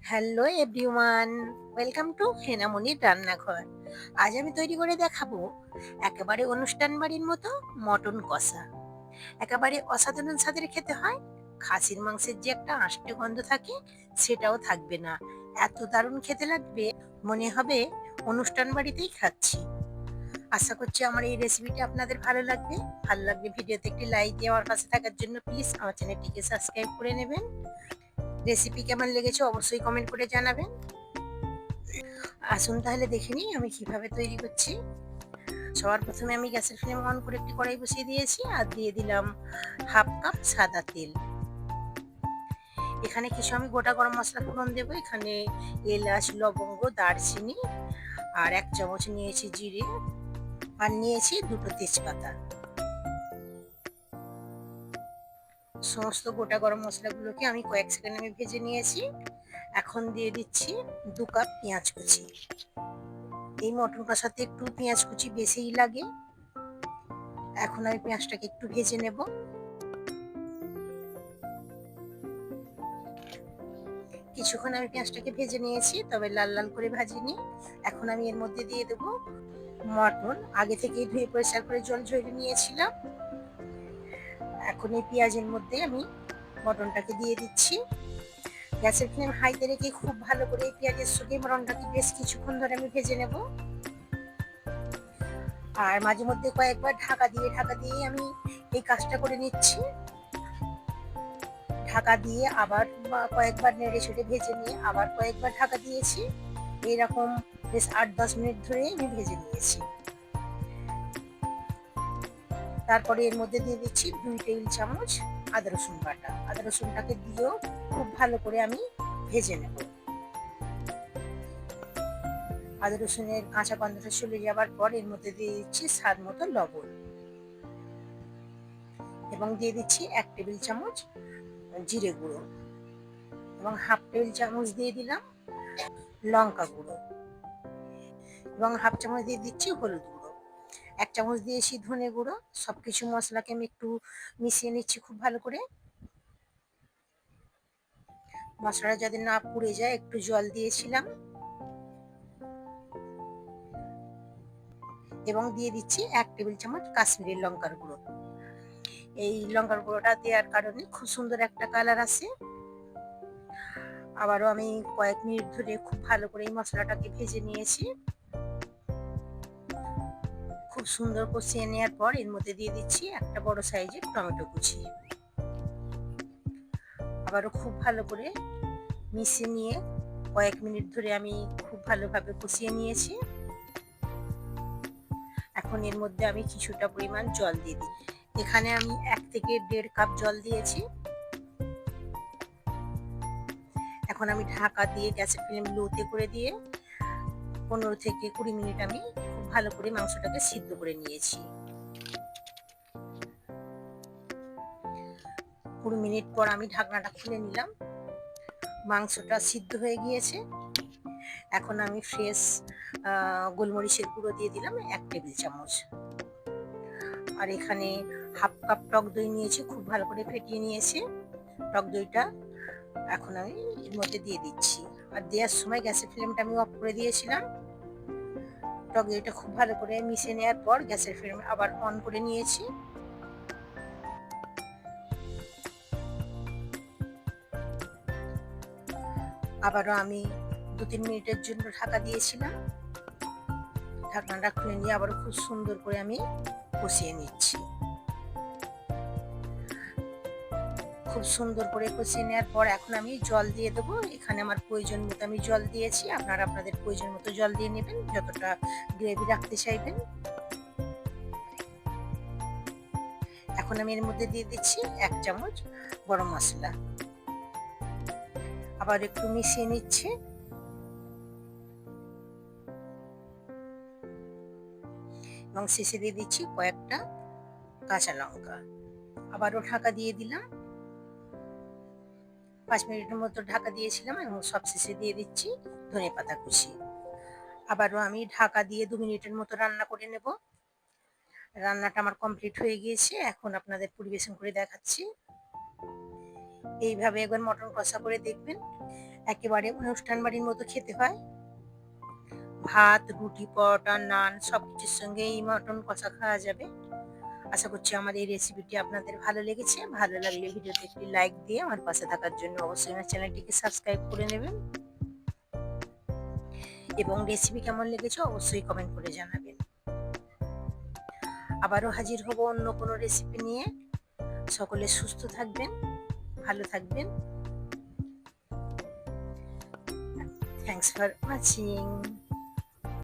Hello everyone, welcome to হেনামনির রান্নাঘর। আজ আমি তৈরি করে দেখাবো একেবারে অনুষ্ঠান বাড়ির মতো মটন কষা। একেবারে অসাধারণ স্বাদের খেতে হয়। খাসির মাংসের যে একটা আষ্টে গন্ধ থাকে সেটাও থাকবে না। এত দারুণ খেতে লাগবে, মনে হবে অনুষ্ঠান বাড়িতেই খাচ্ছি। আশা করছি আমার এই রেসিপিটা আপনাদের ভালো লাগবে। ভালো লাগলে ভিডিওতে একটি লাইক দিয়ে আমার পাশে থাকার জন্য প্লিজ আমার চ্যানেলটিকে সাবস্ক্রাইব করে নেবেন। রেসিপি কেমন লেগেছে অবশ্যই কমেন্ট করে জানাবেন। আসুন তাহলে দেখে নিই আমি কিভাবে তৈরি করছি। সবার প্রথমে আমি গ্যাসের ফ্লেম অন করে একটি কড়াই বসিয়ে দিয়েছি আর দিয়ে দিলাম হাফ কাপ সাদা তেল। এখানে কিছু আমি গোটা গরম মশলা ফোড়ন দেবো। এখানে এলাচ, লবঙ্গ, দারচিনি আর 1 চামচ নিয়েছি জিরে আর নিয়েছি 2টো তেজপাতা। সমস্ত গোটা গরম মশলাগুলোকে আমি কয়েক সেকেন্ড ভেজে নিয়েছি। এখন দিয়ে দিচ্ছি 2 কাপ পেঁয়াজ কুচি। এই মটন কষাতে একটু পেঁয়াজ কুচি বেশিই লাগে। এখন আমি পেঁয়াজটাকে একটু ভেজে নেব। কিছুক্ষণ আমি পেঁয়াজটাকে ভেজে নিয়েছি, তবে লাল লাল করে ভাজিনি। এখন আমি এর মধ্যে দিয়ে দেবো মটন। আগে থেকেই ধুয়ে পরিষ্কার করে জল ঝরিয়ে নিয়েছিলাম। এখন এই পেঁয়াজের মধ্যে আমি মটনটাকে দিয়ে দিচ্ছি। গ্যাসের ফ্লেম হাইতে রেখে খুব ভালো করে এই পেঁয়াজের সঙ্গে মটনটাকে বেশ কিছুক্ষণ ধরে আমি ভেজে নেব। আর মাঝে মধ্যে কয়েকবার ঢাকা দিয়ে আমি এই কাজটা করে নিচ্ছি। ঢাকা দিয়ে আবার কয়েকবার নেড়ে চেড়ে ভেজে নিয়ে আবার কয়েকবার ঢাকা দিয়েছি। এরকম বেশ 8-10 মিনিট ধরে আমি ভেজে নিয়েছি। তারপরে এর মধ্যে দিয়ে দিচ্ছি 2 টেবিল চামচ আদা রসুন বাটা। আদা রসুনটাকে দিয়েও খুব ভালো করে আমি ভেজে নেব। আদা রসুনের কাঁচা গন্ধটা চলে যাবার পর এর মধ্যে দিয়ে দিচ্ছি স্বাদ মতো লবণ এবং দিয়ে দিচ্ছি 1 টেবিল চামচ জিরে গুঁড়ো এবং হাফ টেবিল চামচ দিয়ে দিলাম লঙ্কা গুঁড়ো এবং হাফ চামচ দিয়ে দিচ্ছি হলুদ গুঁড়ো। 1 চামচ দিয়েছি ধনে গুঁড়ো। সবকিছু মশলাকে আমি একটু মিশিয়ে নিচ্ছি খুব ভালো করে। মশলাটা যাতে না পুড়ে যায় একটু জল দিয়েছিলাম এবং দিয়ে দিচ্ছি 1 টেবিল চামচ কাশ্মীরি লঙ্কার গুঁড়ো। এই লঙ্কার গুঁড়োটা দেওয়ার কারণে খুব সুন্দর একটা কালার আসে। আবারও আমি কয়েক মিনিট ধরে খুব ভালো করে এই মশলাটাকে ভেজে নিয়েছি। খুব সুন্দর কষিয়ে নেওয়ার পর এর মধ্যে দিয়ে দিচ্ছি একটা বড় সাইজের টমেটো কুচি। আবারও খুব ভালো করে মিশিয়ে নিয়ে কয়েক মিনিট ধরে আমি খুব ভালোভাবে কষিয়ে নিয়েছি। এখন এর মধ্যে আমি কিছুটা পরিমাণ জল দিয়ে দিই। এখানে আমি 1 থেকে 1.5 কাপ জল দিয়েছি। এখন আমি ঢাকা দিয়ে গ্যাসের ফ্লেম লোতে করে দিয়ে 15 থেকে 20 মিনিট আমি খুব ভালো করে মাংসটাকে সিদ্ধ করে নিয়েছি। 20 মিনিট পর আমি ঢাকনাটা খুলে নিলাম। মাংসটা সিদ্ধ হয়ে গিয়েছে। এখন আমি ফ্রেশ গোলমরিচের গুঁড়ো দিয়ে দিলাম 1 টেবিল চামচ। আর এখানে হাফ কাপ টক দই নিয়েছি, খুব ভালো করে ফেটিয়ে নিয়েছি। টক দইটা এখন আমি এর মধ্যে দিয়ে দিচ্ছি। আর দেওয়ার সময় গ্যাসের ফ্লেমটা আমি অফ করে দিয়েছিলাম। টক দইটা খুব ভালো করে মিশিয়ে নেওয়ার পর গ্যাসের ফ্লেম আবার অন করে নিয়েছি। আবারও আমি 2-3 মিনিটের জন্য ঢাকা দিয়েছিলাম। ঢাকনাটা খুলে নিয়ে আবারও খুব সুন্দর করে আমি কষিয়ে নিচ্ছি। খুব সুন্দর করে কষিয়ে নেওয়ার পর এখন আমি জল দিয়ে দেবো। এখানে আমার প্রয়োজন মতো আমি জল দিয়েছি। আপনারা আপনাদের প্রয়োজন মতো জল দিয়ে নেবেন, যতটা গ্রেভি রাখতে চাইবেন। এখন আমি এর মধ্যে দিয়ে দিচ্ছি 1 চামচ গরম মশলা। আবার একটু মিশিয়ে নিচ্ছি। এবং শেষে দিয়ে দিচ্ছি কয়েকটা কাঁচা লঙ্কা। আবারও ঢাকা দিয়ে দিলাম। 5 মিনিটের মতো ঢাকা দিয়েছিলাম এবং সবশেষে দিয়ে দিচ্ছি ধনেপাতা কুচি। আবারও আমি ঢাকা দিয়ে 2 মিনিটের মতো রান্না করে নেব। রান্নাটা আমার কমপ্লিট হয়ে গিয়েছে। এখন আপনাদের পরিবেশন করে দেখাচ্ছি। এইভাবে একবার মটন কষা করে দেখবেন, একেবারে অনুষ্ঠান বাড়ির মতো খেতে হয়। ভাত, রুটি, পরোটা, নান সবকিছুর সঙ্গে এই মটন কষা খাওয়া যাবে। আশা করছি আমার এই রেসিপিটি আপনাদের ভালো লেগেছে। ভালো লাগলে ভিডিওতে একটি লাইক দিয়ে আমার পাশে থাকার জন্য অবশ্যই আমার চ্যানেলটিকে সাবস্ক্রাইব করে নেবেন এবং রেসিপি কেমন লেগেছে অবশ্যই কমেন্ট করে জানাবেন। আবারও হাজির হব অন্য কোনো রেসিপি নিয়ে। সকলে সুস্থ থাকবেন, ভালো থাকবেন। Thanks for watching.